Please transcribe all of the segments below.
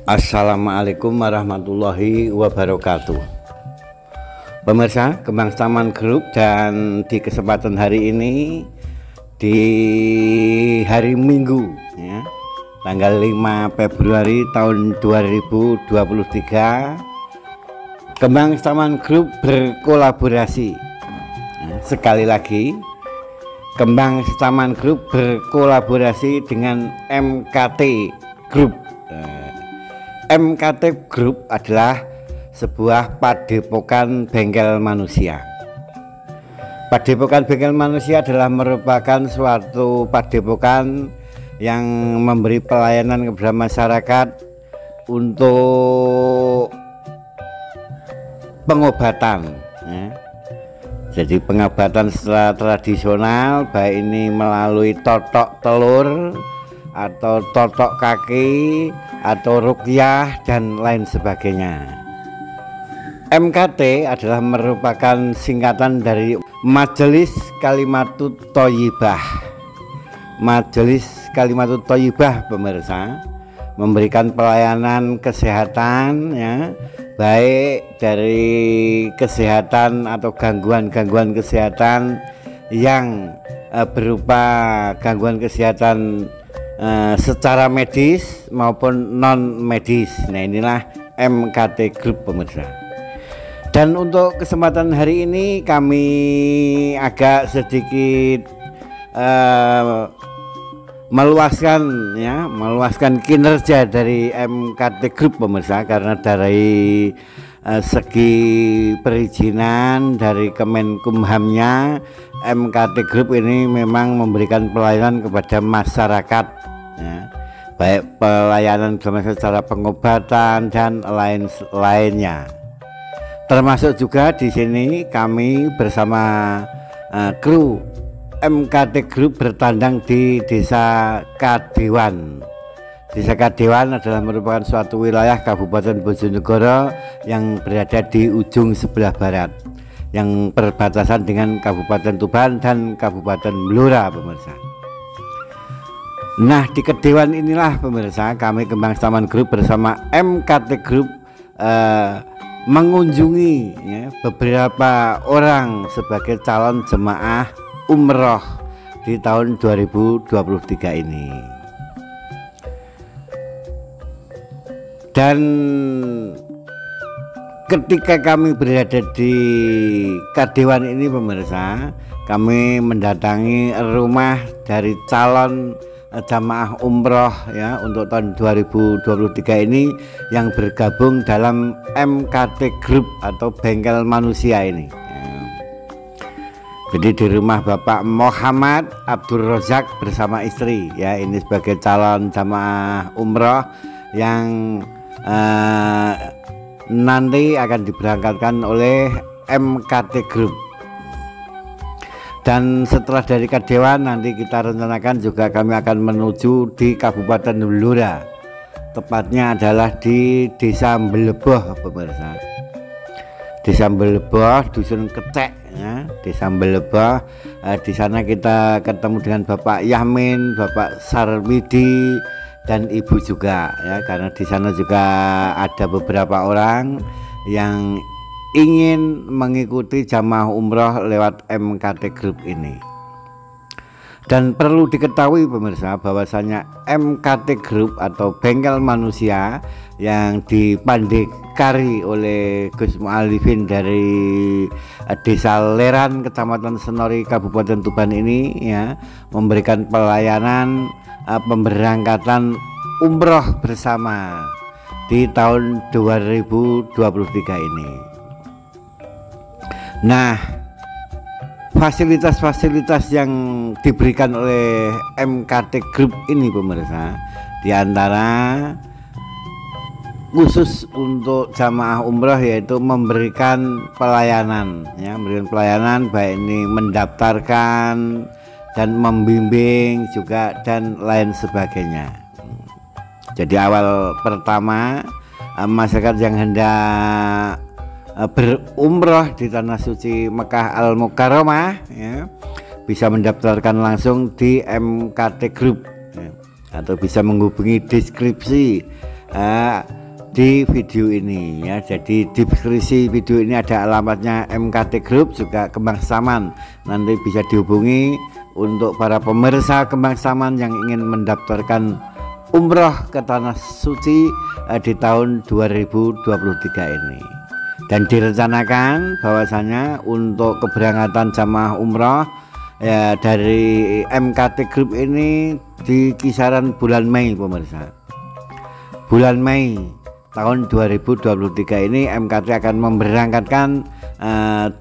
Assalamualaikum warahmatullahi wabarakatuh. Pemirsa Kembang Taman Group, dan di kesempatan hari ini di hari Minggu ya, tanggal 5 Februari tahun 2023, Kembang Taman Group berkolaborasi sekali lagi. Kembang Taman Group berkolaborasi dengan MKT Group. MKT Group adalah sebuah padepokan bengkel manusia. Padepokan bengkel manusia adalah merupakan suatu padepokan yang memberi pelayanan kepada masyarakat untuk pengobatan ya. Jadi pengobatan secara tradisional, baik ini melalui totok telur atau totok kaki atau ruqyah dan lain sebagainya. MKT adalah merupakan singkatan dari Majelis Kalimatut Thayyibah. Majelis Kalimatut Thayyibah, pemirsa, memberikan pelayanan kesehatan ya, baik dari kesehatan atau gangguan-gangguan kesehatan yang berupa gangguan kesehatan secara medis maupun non medis. Nah, inilah MKT Group, pemirsa. Dan untuk kesempatan hari ini kami agak sedikit meluaskan kinerja dari MKT Group, pemirsa, karena dari segi perizinan dari Kemenkumhamnya, MKT Group ini memang memberikan pelayanan kepada masyarakat ya, baik pelayanan secara pengobatan dan lainnya. Termasuk juga di sini kami bersama kru MKT Group bertandang di Desa Kadewan. Desa Kadewan adalah merupakan suatu wilayah Kabupaten Bojonegoro yang berada di ujung sebelah barat, yang perbatasan dengan Kabupaten Tuban dan Kabupaten Blora, pemirsa. Nah, di Kadewan inilah, pemirsa, kami Kembang Taman Group bersama MKT Group mengunjungi ya, beberapa orang sebagai calon jemaah umroh di tahun 2023 ini. Dan ketika kami berada di Kadewan ini, pemirsa, kami mendatangi rumah dari calon jamaah umroh ya untuk tahun 2023 ini yang bergabung dalam MKT Group atau bengkel manusia ini. Jadi di rumah Bapak Muhammad Abdul Rozak bersama istri ya, ini sebagai calon jamaah umroh yang nanti akan diberangkatkan oleh MKT Group. Dan setelah dari Kadewan, nanti kita rencanakan juga kami akan menuju di Kabupaten Blora, tepatnya adalah di Desa Mbeleboh, pemirsa. Desa Mbeleboh, Dusun Kecek ya, Desa Mbeleboh. Di sana kita ketemu dengan Bapak Yamin, Bapak Sarwidi, dan Ibu juga ya, karena di sana juga ada beberapa orang yang ingin mengikuti jamaah umroh lewat MKT Group ini. Dan perlu diketahui, pemirsa, bahwasanya MKT Group atau bengkel manusia yang dipandekari oleh Gus Mu'alifin dari Desa Leran, Kecamatan Senori, Kabupaten Tuban ini ya, memberikan pelayanan pemberangkatan umroh bersama di tahun 2023 ini. Nah, fasilitas-fasilitas yang diberikan oleh MKT Group ini, pemirsa, diantara khusus untuk jamaah umroh yaitu memberikan pelayanan ya, memberikan pelayanan baik ini mendaftarkan dan membimbing juga dan lain sebagainya. Jadi awal pertama masyarakat yang hendak berumroh di tanah suci Mekah Al Mukarramah ya, bisa mendaftarkan langsung di MKT Group ya, atau bisa menghubungi deskripsi di video ini ya. Jadi di deskripsi video ini ada alamatnya MKT Group juga Kembang Saman, nanti bisa dihubungi untuk para pemirsa Kembang Saman yang ingin mendaftarkan umroh ke Tanah Suci di tahun 2023 ini. Dan direncanakan bahwasanya untuk keberangkatan jamaah umroh ya dari MKT Group ini di kisaran bulan Mei pemirsa. Bulan Mei tahun 2023 ini MKT akan memberangkatkan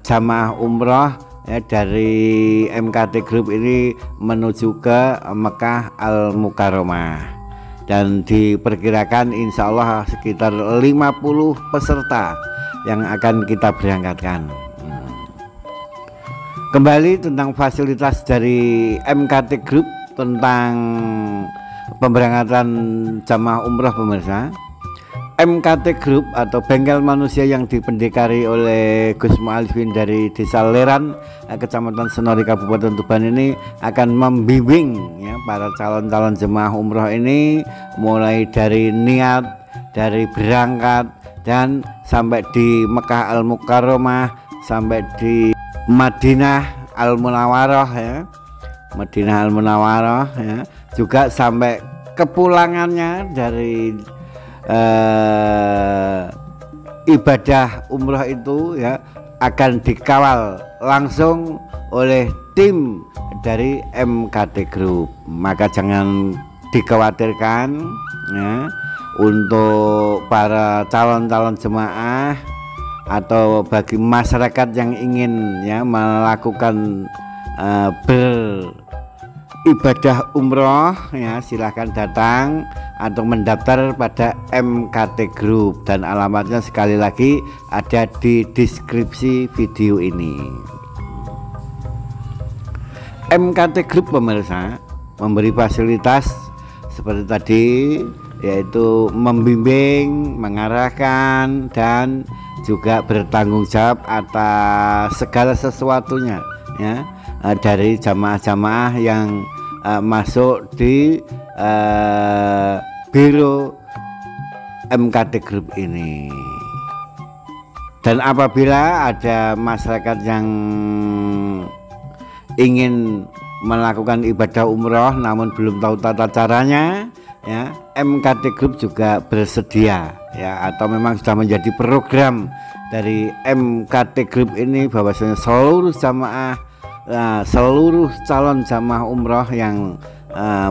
jamaah umroh ya, dari MKT Group ini menuju ke Mekah Al Mukarramah, dan diperkirakan insya Allah sekitar 50 peserta yang akan kita berangkatkan. Kembali tentang fasilitas dari MKT Group tentang pemberangkatan jamaah umroh pemirsa. MKT Group atau bengkel manusia yang dipendekari oleh Gus Mu'alifin dari Desa Leran, Kecamatan Senori, Kabupaten Tuban ini akan membimbing ya para calon-calon jemaah umroh ini mulai dari niat, dari berangkat dan sampai di Mekah Al Mukarramah, sampai di Madinah Al Munawwaroh ya, Madinah Al Munawwaroh ya, juga sampai kepulangannya dari ibadah umroh itu ya akan dikawal langsung oleh tim dari MKT Group. Maka jangan dikhawatirkan ya, untuk para calon-calon jemaah atau bagi masyarakat yang ingin ya melakukan beribadah umroh ya, silahkan datang atau mendaftar pada MKT Group, dan alamatnya sekali lagi ada di deskripsi video ini. MKT Group pemirsa memberi fasilitas seperti tadi, yaitu membimbing, mengarahkan, dan juga bertanggung jawab atas segala sesuatunya ya, dari jamaah-jamaah yang masuk di biro MKT Group ini. Dan apabila ada masyarakat yang ingin melakukan ibadah umroh namun belum tahu tata caranya ya, MKT Group juga bersedia ya, atau memang sudah menjadi program dari MKT Group ini bahwasanya seluruh jamaah, seluruh calon jamaah umroh yang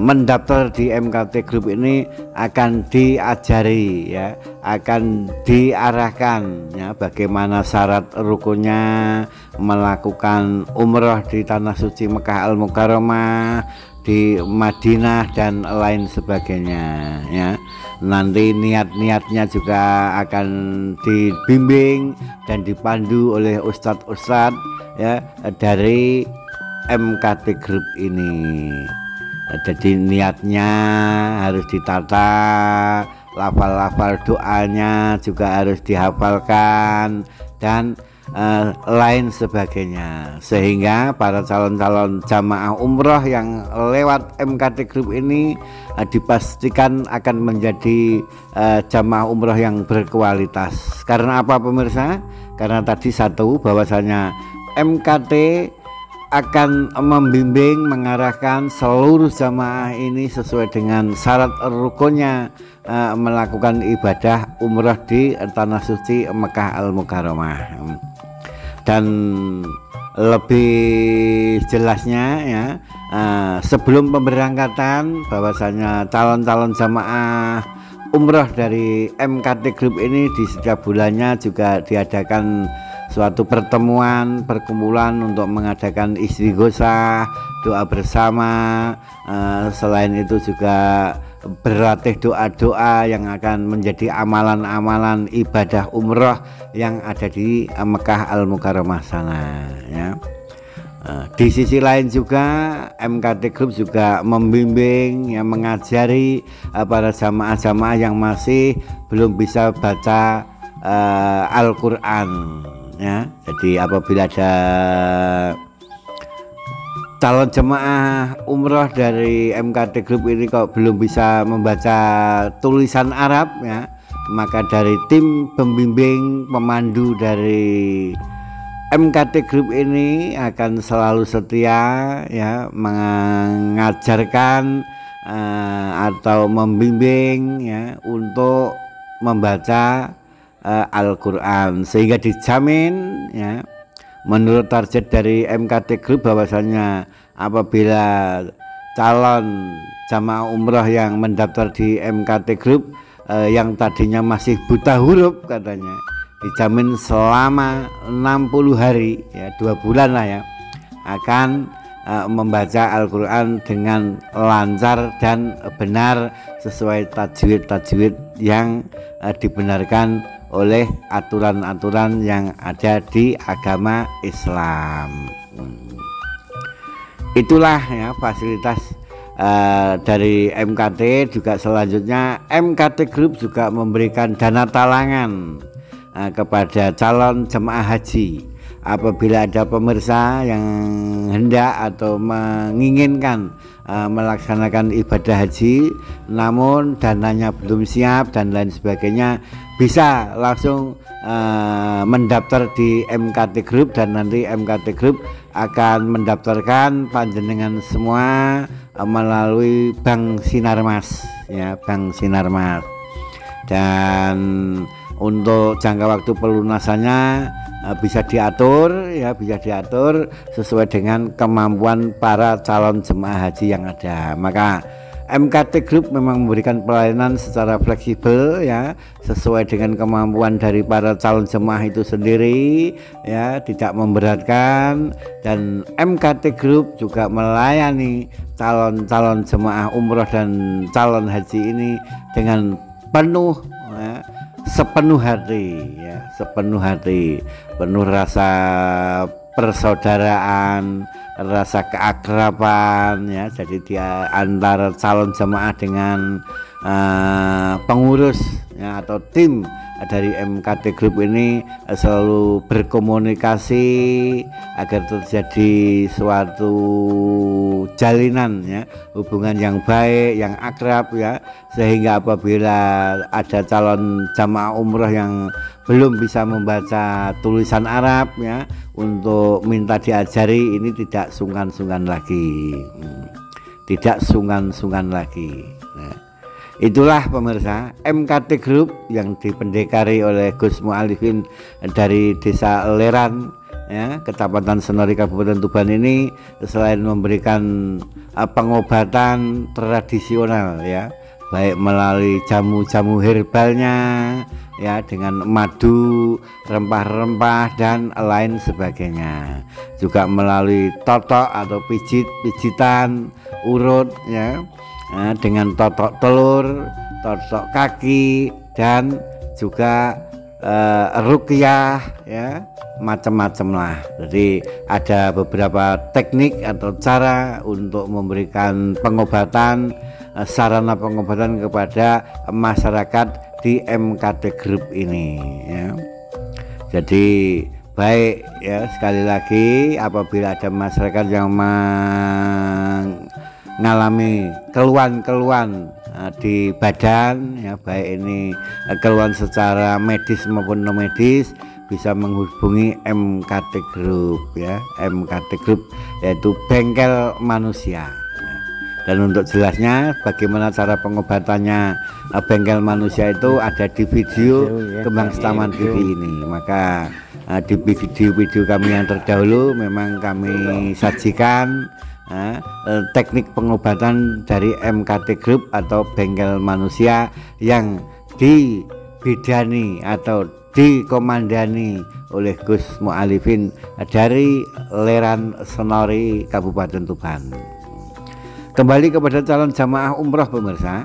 mendaftar di MKT Group ini akan diajari ya, akan diarahkan ya bagaimana syarat rukunnya melakukan umroh di Tanah Suci Mekah Al Mukarramah, di Madinah dan lain sebagainya ya. Nanti niat-niatnya juga akan dibimbing dan dipandu oleh ustadz-ustadz ya dari MKT Group ini. Jadi niatnya harus ditata, lafal-lafal doanya juga harus dihafalkan, dan lain sebagainya, sehingga para calon-calon jamaah umroh yang lewat MKT Group ini dipastikan akan menjadi jamaah umroh yang berkualitas. Karena apa pemirsa? Karena tadi satu, bahwasanya MKT akan membimbing, mengarahkan seluruh jamaah ini sesuai dengan syarat rukunnya melakukan ibadah umrah di Tanah Suci Mekah Al Mukarramah. Dan lebih jelasnya ya, sebelum pemberangkatan bahwasanya calon-calon jamaah umrah dari MKT Group ini di setiap bulannya juga diadakan suatu pertemuan, perkumpulan untuk mengadakan istighosah, doa bersama. Selain itu juga berlatih doa-doa yang akan menjadi amalan-amalan ibadah umroh yang ada di Mekah Al Mukarramah sana ya. Di sisi lain juga MKT Group juga membimbing yang mengajari para jamaah-jamaah yang masih belum bisa baca Al-Quran ya. Jadi apabila ada calon jemaah umroh dari MKT Group ini kok belum bisa membaca tulisan Arab ya, maka dari tim pembimbing pemandu dari MKT Group ini akan selalu setia ya mengajarkan atau membimbing ya untuk membaca Al-Quran, sehingga dijamin ya menurut target dari MKT Group bahwasanya apabila calon jamaah umroh yang mendaftar di MKT Group yang tadinya masih buta huruf katanya dijamin selama 60 hari ya 2 bulan lah ya akan membaca Al-Quran dengan lancar dan benar sesuai tajwid yang dibenarkan oleh aturan-aturan yang ada di agama Islam. Itulah ya fasilitas dari MKT. Juga selanjutnya MKT Group juga memberikan dana talangan kepada calon jemaah haji. Apabila ada pemirsa yang hendak atau menginginkan melaksanakan ibadah haji namun dananya belum siap dan lain sebagainya, bisa langsung mendaftar di MKT Group dan nanti MKT Group akan mendaftarkan panjenengan semua melalui Bank Sinarmas ya, Bank Sinarmas. Dan untuk jangka waktu pelunasannya bisa diatur ya, bisa diatur sesuai dengan kemampuan para calon jemaah haji yang ada. Maka MKT Group memang memberikan pelayanan secara fleksibel ya, sesuai dengan kemampuan dari para calon jemaah itu sendiri ya, tidak memberatkan. Dan MKT Group juga melayani calon-calon jemaah umroh dan calon haji ini dengan penuh ya, sepenuh hati ya, sepenuh hati, penuh rasa persaudaraan, rasa keakraban ya. Jadi dia antara calon jemaah dengan pengurus ya, atau tim dari MKT Group ini selalu berkomunikasi agar terjadi suatu jalinan ya, hubungan yang baik, yang akrab ya, sehingga apabila ada calon jamaah umroh yang belum bisa membaca tulisan Arab ya, untuk minta diajari ini tidak sungkan-sungkan lagi, tidak sungkan-sungkan lagi. Nah, itulah pemirsa MKT Group yang dipendekari oleh Gus Mu'alifin dari Desa Leran ya, Kecamatan Senori, Kabupaten Tuban ini, selain memberikan pengobatan tradisional ya, baik melalui jamu-jamu herbalnya ya, dengan madu, rempah-rempah dan lain sebagainya, juga melalui totok atau pijitan urut ya, dengan totok telur, totok kaki, dan juga ruqyah ya, macam-macam lah. Jadi ada beberapa teknik atau cara untuk memberikan pengobatan, sarana pengobatan kepada masyarakat di MKT Group ini ya. Jadi baik ya, sekali lagi apabila ada masyarakat yang mengalami keluhan-keluhan di badan ya, baik ini keluhan secara medis maupun non medis, bisa menghubungi MKT Group ya, MKT Group yaitu bengkel manusia. Dan untuk jelasnya bagaimana cara pengobatannya bengkel manusia itu ada di video Kembang Setaman TV ini. Maka di video-video kami yang terdahulu memang kami sajikan teknik pengobatan dari MKT Group atau bengkel manusia yang dibidani atau dikomandani oleh Gus Mu'alifin dari Leran Senori, Kabupaten Tuban. Kembali kepada calon jamaah umroh pemirsa,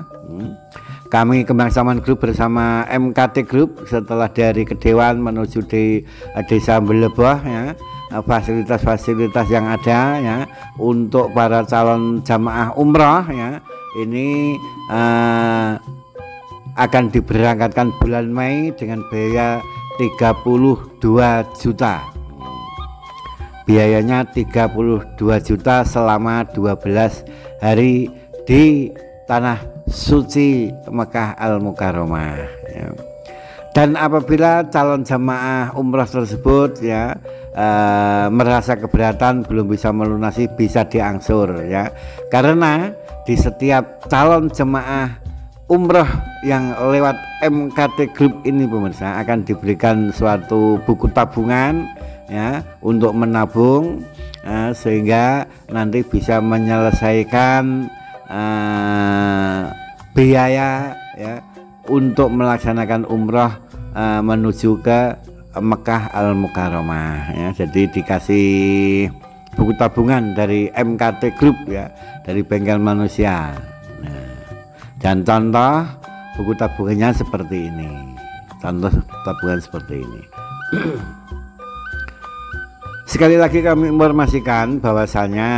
kami Kembang Setaman Group bersama MKT Group setelah dari Kedewan menuju di Desa Beleboh ya, fasilitas-fasilitas yang ada ya untuk para calon jamaah umroh ya, ini akan diberangkatkan bulan Mei dengan biaya 32 juta. biayanya 32 juta selama 12 hari di tanah suci Mekah Al-Mukarramah ya. Dan apabila calon jamaah umroh tersebut ya merasa keberatan belum bisa melunasi, bisa diangsur ya, karena di setiap calon jemaah umroh yang lewat MKT Group ini pemirsa akan diberikan suatu buku tabungan ya untuk menabung sehingga nanti bisa menyelesaikan biaya ya untuk melaksanakan umroh menuju ke Mekah Al-Mukarramah ya. Jadi dikasih buku tabungan dari MKT Group ya, dari bengkel manusia. Nah, dan contoh buku tabungannya seperti ini. Contoh tabungan seperti ini. Sekali lagi kami informasikan bahwasanya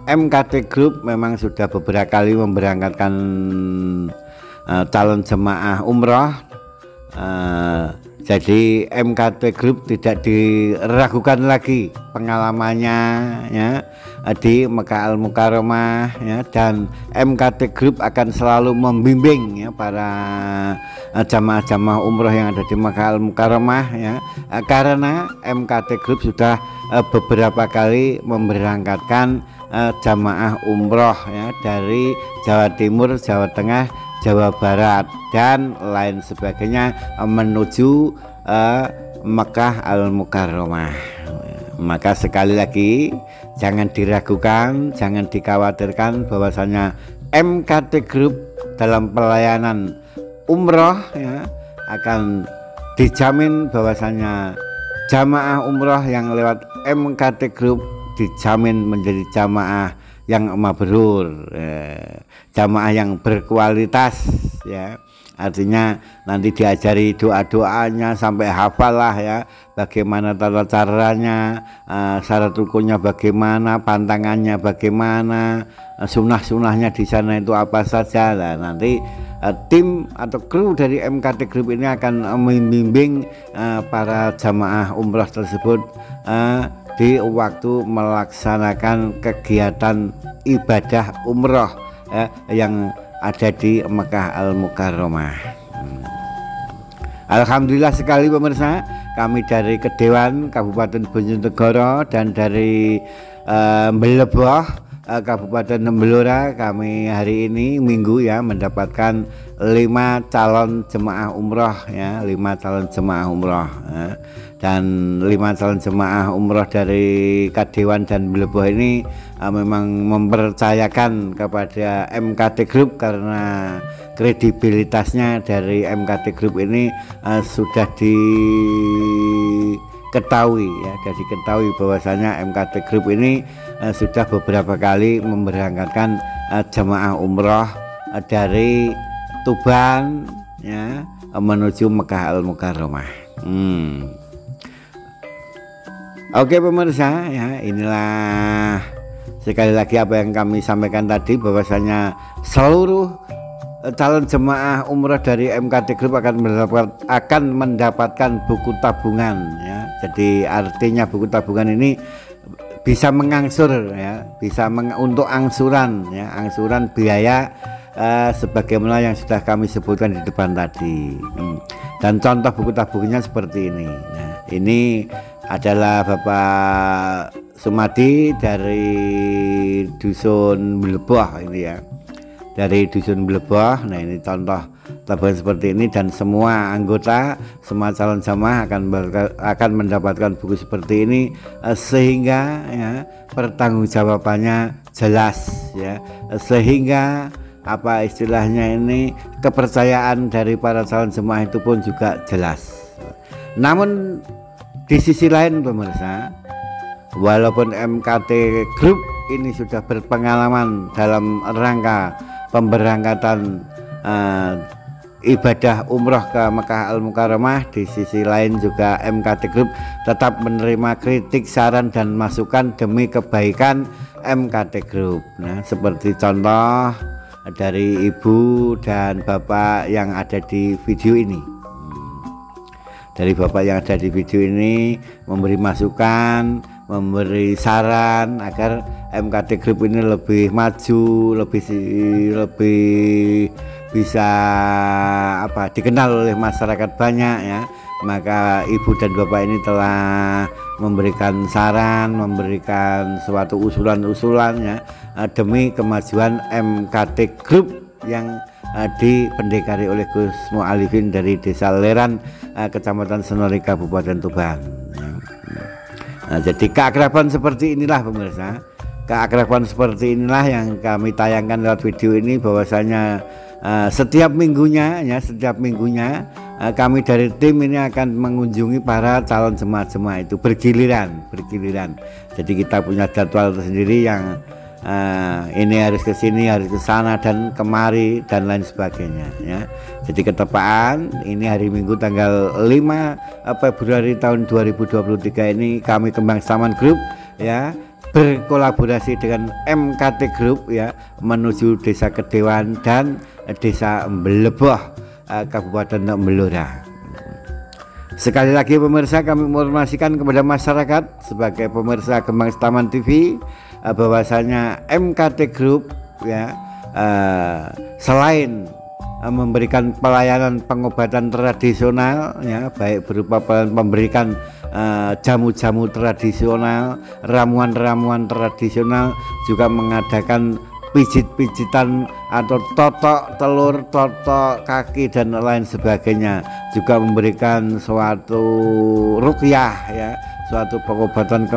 MKT Group memang sudah beberapa kali memberangkatkan calon jemaah umroh. Jadi MKT Group tidak diragukan lagi pengalamannya ya di Mekah Al-Mukarramah ya, dan MKT Group akan selalu membimbing ya para jamaah-jamaah umroh yang ada di Mekah Al-Mukarramah ya, karena MKT Group sudah beberapa kali memberangkatkan jamaah umroh ya dari Jawa Timur, Jawa Tengah, Jawa Barat dan lain sebagainya menuju Mekah Al-Mukarramah. Maka sekali lagi jangan diragukan, jangan dikhawatirkan bahwasanya MKT Group dalam pelayanan umroh ya akan dijamin bahwasanya jamaah umroh yang lewat MKT Group dijamin menjadi jamaah yang mabrur, jamaah yang berkualitas ya. Artinya nanti diajari doa-doanya sampai hafal lah ya, bagaimana tata caranya, syarat rukunnya bagaimana, pantangannya bagaimana, sunnah-sunnahnya di sana itu apa saja. Nah, nanti tim atau kru dari MKT Group ini akan membimbing para jamaah umroh tersebut di waktu melaksanakan kegiatan ibadah umroh yang ada di Mekah Al-Mukarramah. Alhamdulillah sekali pemirsa, kami dari Kedewan Kabupaten Bojonegoro dan dari Mleboh Kabupaten Blora, kami hari ini Minggu ya mendapatkan 5 calon jemaah umroh ya, 5 calon jemaah umroh ya. Dan 5 calon jemaah umroh dari Kadewan dan Mleboh ini memang mempercayakan kepada MKT Group karena kredibilitasnya dari MKT Group ini sudah diketahui ya, sudah diketahui bahwasanya MKT Group ini sudah beberapa kali memberangkatkan jemaah umroh dari Tuban ya menuju Mekah Al-Mukarramah. Oke pemirsa ya, inilah sekali lagi apa yang kami sampaikan tadi, bahwasanya seluruh calon jemaah umroh dari MKT Group akan mendapatkan buku tabungan ya. Jadi artinya buku tabungan ini bisa mengangsur ya, bisa untuk angsuran ya, angsuran biaya sebagaimana yang sudah kami sebutkan di depan tadi. Dan contoh buku tabungannya seperti ini. Nah, ini adalah Bapak Sumadi dari Dusun Mleboh ini ya, dari Dusun Mleboh. Nah, ini contoh tabungan seperti ini, dan semua anggota, semua calon jamaah akan mendapatkan buku seperti ini sehingga ya pertanggungjawabannya jelas ya, sehingga apa istilahnya ini, kepercayaan dari para calon jemaah itu pun juga jelas. Namun di sisi lain pemirsa, walaupun MKT Group ini sudah berpengalaman dalam rangka pemberangkatan ibadah umroh ke Mekah Al-Mukarramah, di sisi lain juga MKT Group tetap menerima kritik, saran dan masukan demi kebaikan MKT Group. Nah, seperti contoh dari ibu dan bapak yang ada di video ini. Dari bapak yang ada di video ini memberi masukan memberi saran agar MKT Group ini lebih maju, lebih bisa dikenal oleh masyarakat banyak ya. Maka ibu dan bapak ini telah memberikan saran, memberikan suatu usulan-usulan ya, demi kemajuan MKT Group yang dipendekari oleh Gus Mu'alifin dari Desa Leran, Kecamatan Senori, Kabupaten Tuban ya. Jadi keakraban seperti inilah pemirsa, keakraban seperti inilah yang kami tayangkan lewat video ini, bahwasanya setiap minggunya kami dari tim ini akan mengunjungi para calon jemaah-jemaah itu bergiliran. Jadi kita punya jadwal tersendiri yang ini harus ke sini, harus ke sana dan kemari dan lain sebagainya ya. Jadi ketepaan ini hari Minggu tanggal 5 Februari tahun 2023 ini kami Kembang Saman Group ya berkolaborasi dengan MKT Group ya menuju Desa Kedewan dan Desa Mbeleboh, Kabupaten Blora. Sekali lagi pemirsa, kami menginformasikan kepada masyarakat sebagai pemirsa Kembang Taman TV bahwasanya MKT Group ya selain memberikan pelayanan pengobatan tradisional ya, baik berupa memberikan jamu-jamu tradisional, ramuan-ramuan tradisional, juga mengadakan pijit-pijitan atau totok telur, totok kaki dan lain sebagainya, juga memberikan suatu ruqyah ya, suatu pengobatan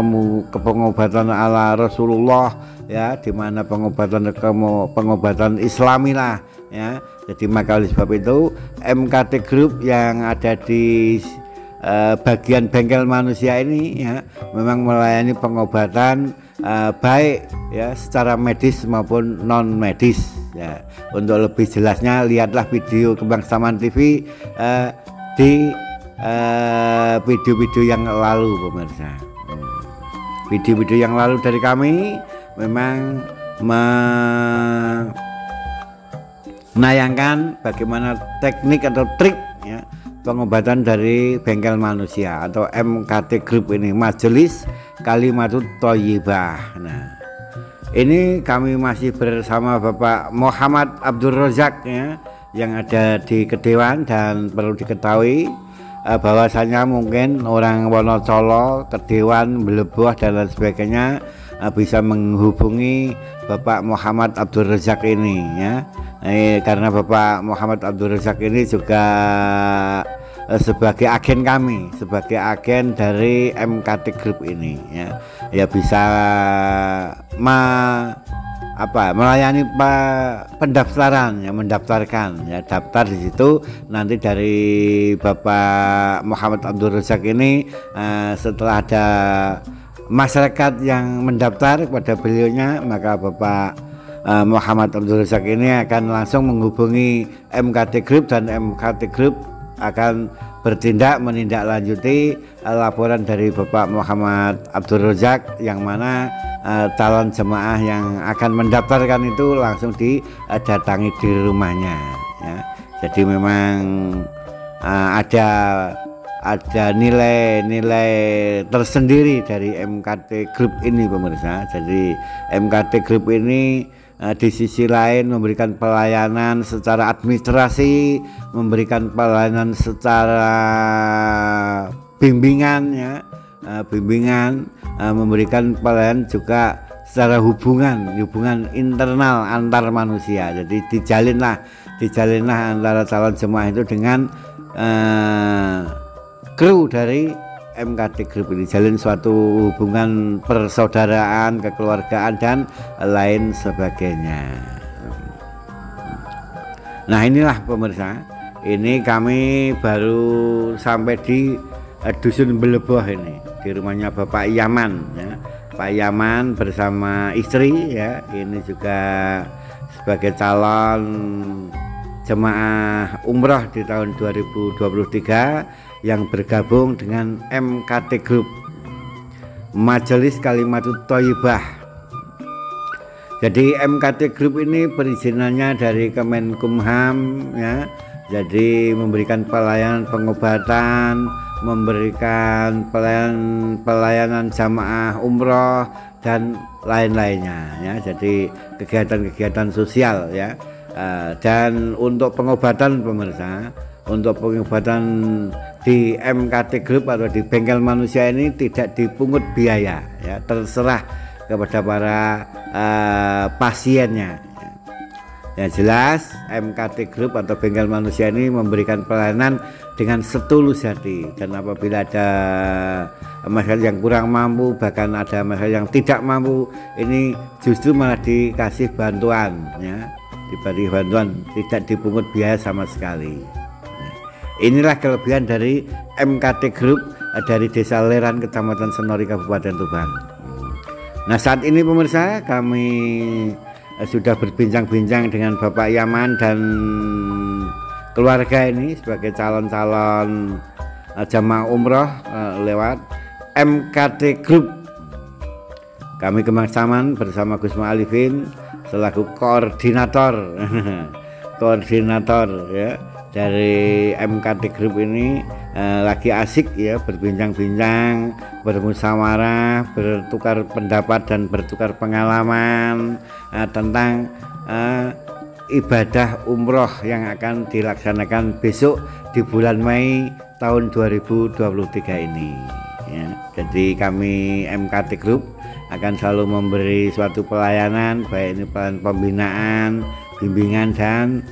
pengobatan ala Rasulullah ya, dimana pengobatan Islami lah ya. Jadi maka oleh sebab itu MKT Group yang ada di bagian bengkel manusia ini ya memang melayani pengobatan baik ya secara medis maupun non medis ya. Untuk lebih jelasnya lihatlah video Kembang Taman TV di video-video yang lalu pemirsa. Video-video yang lalu dari kami memang menayangkan bagaimana teknik atau trik ya pengobatan dari bengkel manusia atau MKT Group ini, Majelis Kalimatut Thayyibah. Nah, ini kami masih bersama Bapak Muhammad Abdul Razak ya, yang ada di Kedewan, dan perlu diketahui bahwasanya mungkin orang Wonocolo, Kedewan, Mbeleboh dan lain sebagainya bisa menghubungi Bapak Muhammad Abdul Razak ini ya. Karena Bapak Muhammad Abdul Razak ini juga sebagai agen kami, sebagai agen dari MKT Group ini ya, ya bisa melayani pendaftaran ya, mendaftarkan ya, daftar di situ. Nanti dari Bapak Muhammad Abdul Razak ini setelah ada masyarakat yang mendaftar kepada beliaunya, maka Bapak Muhammad Abdul Razak ini akan langsung menghubungi MKT Group, dan MKT Group akan bertindak menindaklanjuti laporan dari Bapak Muhammad Abdul Razak, yang mana calon jemaah yang akan mendaftarkan itu langsung didatangi di rumahnya ya. Jadi memang ada nilai-nilai tersendiri dari MKT Group ini pemirsa. Jadi MKT Group ini di sisi lain memberikan pelayanan secara administrasi, memberikan pelayanan secara bimbingan ya, memberikan pelayanan juga secara hubungan internal antar manusia. Jadi dijalinlah antara calon jemaah itu dengan kru dari MKT Group ini, jalin suatu hubungan persaudaraan, kekeluargaan dan lain sebagainya. Nah inilah pemirsa, ini kami baru sampai di Dusun Mbeleboh ini, di rumahnya Bapak Yaman ya. Pak Yaman bersama istri ya, ini juga sebagai calon jemaah umrah di tahun 2023 yang bergabung dengan MKT Group, Majelis Kalimatut Thayyibah. Jadi MKT Group ini perizinannya dari Kemenkumham ya. Jadi memberikan pelayanan pengobatan, memberikan pelayanan jamaah umroh dan lain-lainnya ya. Jadi kegiatan-kegiatan sosial ya. Dan untuk pengobatan pemirsa, untuk pengobatan di MKT Group atau di bengkel manusia ini tidak dipungut biaya ya, terserah kepada para pasiennya. Yang jelas MKT Group atau bengkel manusia ini memberikan pelayanan dengan setulus hati, dan apabila ada masyarakat yang kurang mampu, bahkan ada masyarakat yang tidak mampu, ini justru malah dikasih bantuan ya, diberi bantuan, tidak dipungut biaya sama sekali. Inilah kelebihan dari MKT Group dari Desa Leran, Kecamatan Senori, Kabupaten Tuban. Nah, saat ini pemirsa, kami sudah berbincang-bincang dengan Bapak Yaman dan keluarga ini sebagai calon-calon jamaah umroh lewat MKT Group. Kami Kemang Saman bersama Gus Ma'alifin selaku koordinator ya dari MKT Group ini lagi asik ya, berbincang-bincang, bermusyawarah, bertukar pendapat dan bertukar pengalaman tentang ibadah umroh yang akan dilaksanakan besok di bulan Mei tahun 2023 ini ya. Jadi kami MKT Group akan selalu memberi suatu pelayanan, baik ini pelayanan pembinaan, bimbingan dan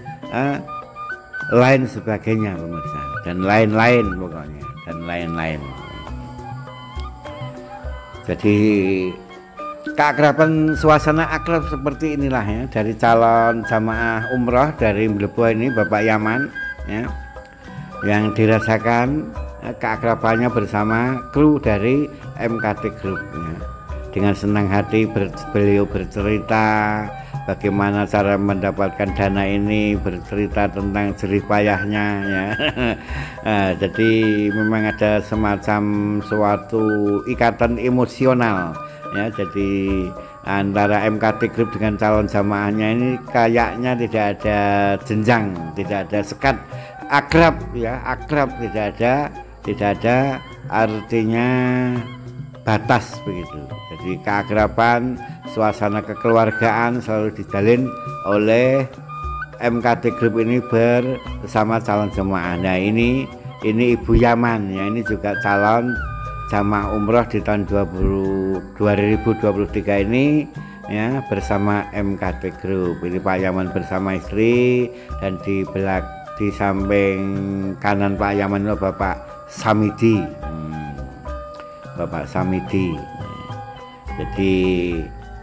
lain sebagainya pemirsa, dan lain-lain pokoknya, dan lain-lain. Jadi keakraban, suasana akrab seperti inilah ya dari calon jamaah umroh dari Mlebo ini, Bapak Yaman ya, yang dirasakan keakrabannya bersama kru dari MKT Group ya. Dengan senang hati beliau bercerita bagaimana cara mendapatkan dana ini, bercerita tentang jerih payahnya ya. Jadi memang ada semacam suatu ikatan emosional ya. Jadi antara MKT Group dengan calon jamaahnya ini kayaknya tidak ada jenjang, tidak ada sekat, akrab ya, akrab, tidak ada artinya batas begitu. Jadi keakraban, suasana kekeluargaan selalu dijalin oleh MKT Group ini bersama calon jemaah. Nah ini Ibu Yaman ya, ini juga calon jamaah umroh di tahun 2023 ini ya, bersama MKT Group. Ini Pak Yaman bersama istri, dan di samping kanan Pak Yaman itu Bapak Samidi. Bapak Samidi. Jadi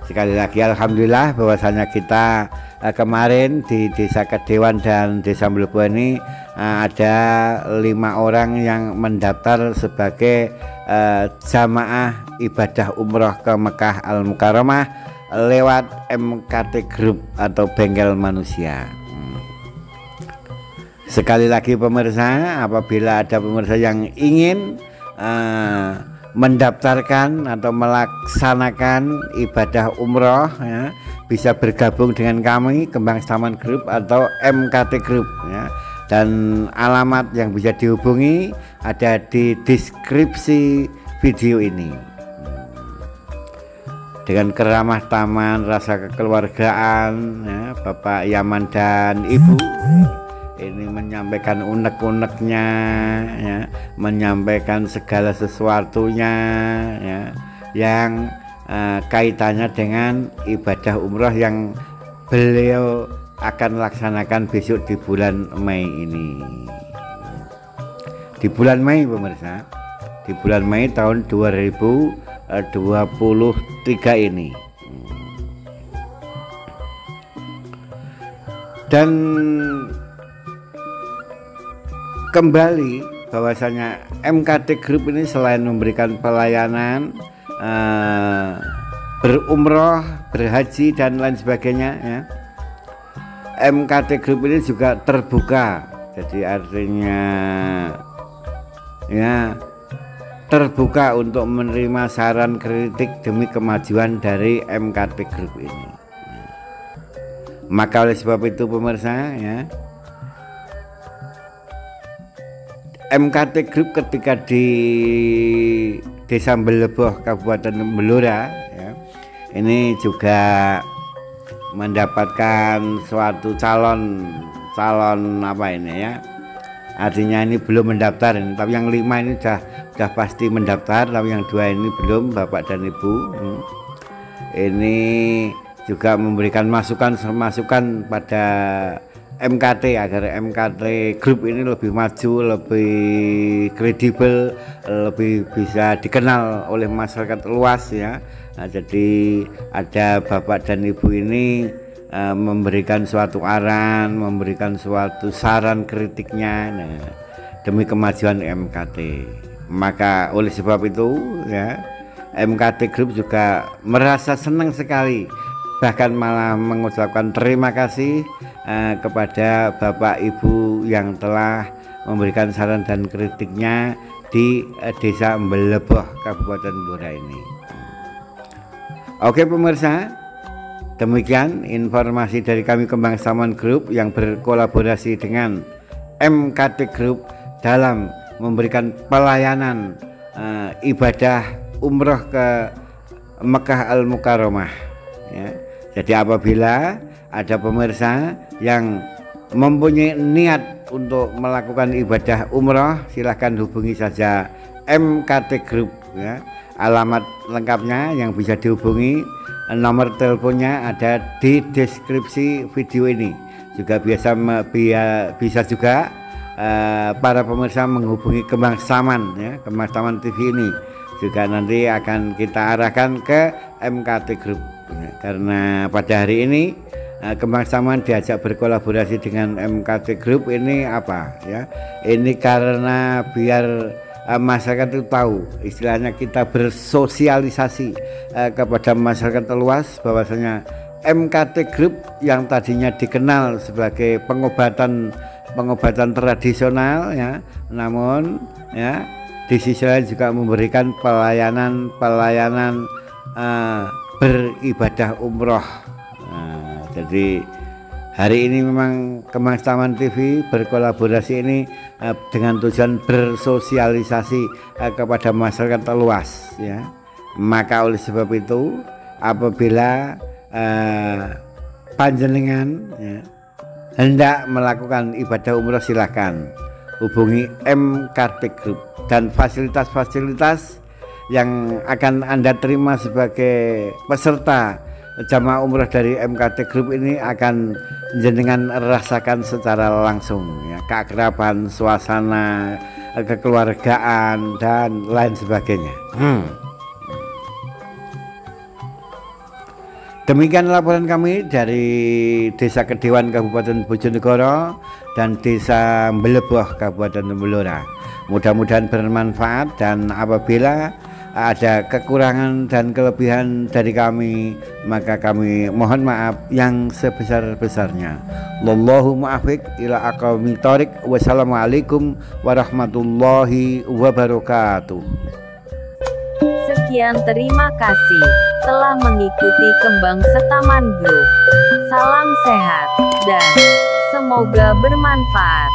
sekali lagi alhamdulillah bahwasanya kita kemarin di Desa Kedewan dan Desa Mlebo ini ada 5 orang yang mendaftar sebagai jamaah ibadah umroh ke Mekah Al Mukarramah lewat MKT Group atau bengkel manusia. Sekali lagi pemirsa, apabila ada pemirsa yang ingin mendaftarkan atau melaksanakan ibadah umroh ya, bisa bergabung dengan kami Kembang Saman Group atau MKT Group ya. Dan alamat yang bisa dihubungi ada di deskripsi video ini. Dengan keramah taman, rasa kekeluargaan ya, Bapak Yaman dan Ibu ini menyampaikan unek-uneknya ya, menyampaikan segala sesuatunya ya, yang kaitannya dengan ibadah umroh yang beliau akan laksanakan besok di bulan Mei ini. Di bulan Mei pemirsa, di bulan Mei tahun 2023 ini. Dan kembali bahwasanya MKT Group ini selain memberikan pelayanan berumroh, berhaji dan lain sebagainya ya, MKT Group ini juga terbuka. Jadi artinya ya terbuka untuk menerima saran kritik demi kemajuan dari MKT Group ini. Maka oleh sebab itu pemirsa ya, MKT Group ketika di Desa Beleboh Kabupaten Blora ya, ini juga mendapatkan suatu calon apa ini ya, artinya ini belum mendaftar ini, tapi yang 5 ini sudah pasti mendaftar, tapi yang 2 ini belum, bapak dan ibu. Ini juga memberikan masukan pada MKT agar MKT Group ini lebih maju, lebih kredibel, lebih bisa dikenal oleh masyarakat luas ya. Nah, jadi ada bapak dan ibu ini memberikan suatu arahan, memberikan suatu saran kritiknya, nah, demi kemajuan MKT. Maka oleh sebab itu ya, MKT Group juga merasa senang sekali, bahkan malah mengucapkan terima kasih kepada Bapak Ibu yang telah memberikan saran dan kritiknya di Desa Beleboh Kabupaten Blora ini. Oke pemirsa, demikian informasi dari kami Kembang Saman Group yang berkolaborasi dengan MKT Group dalam memberikan pelayanan ibadah umroh ke Mekah Al-Mukarramah ya. Jadi apabila ada pemirsa yang mempunyai niat untuk melakukan ibadah umroh, silahkan hubungi saja MKT Group ya. Alamat lengkapnya yang bisa dihubungi, nomor teleponnya ada di deskripsi video ini. Juga bisa juga para pemirsa menghubungi Kembang Saman ya, Kembang Saman TV ini juga nanti akan kita arahkan ke MKT Group ya, karena pada hari ini Kembang Saman diajak berkolaborasi dengan MKT Group ini apa ya, ini karena biar masyarakat itu tahu, istilahnya kita bersosialisasi kepada masyarakat luas bahwasanya MKT Group yang tadinya dikenal sebagai pengobatan tradisional ya, namun ya di sisi lain juga memberikan pelayanan beribadah umroh. Nah, jadi hari ini memang Kembang Saman TV berkolaborasi ini dengan tujuan bersosialisasi kepada masyarakat luas ya. Maka oleh sebab itu apabila panjenengan ya, hendak melakukan ibadah umroh, silahkan hubungi MKT Group, dan fasilitas-fasilitas yang akan Anda terima sebagai peserta jamaah umroh dari MKT Group ini akan jenengan rasakan secara langsung ya, keakraban, suasana, kekeluargaan dan lain sebagainya. Demikian laporan kami dari Desa Kedewan Kabupaten Bojonegoro dan Desa Beleboh Kabupaten Blora. Mudah-mudahan bermanfaat, dan apabila ada kekurangan dan kelebihan dari kami, maka kami mohon maaf yang sebesar-besarnya. Wallahu muwaffiq ila aqwamit thoriq. Wassalamualaikum warahmatullahi wabarakatuh. Sekian, terima kasih telah mengikuti Kembang Saman Group. Salam sehat dan semoga bermanfaat.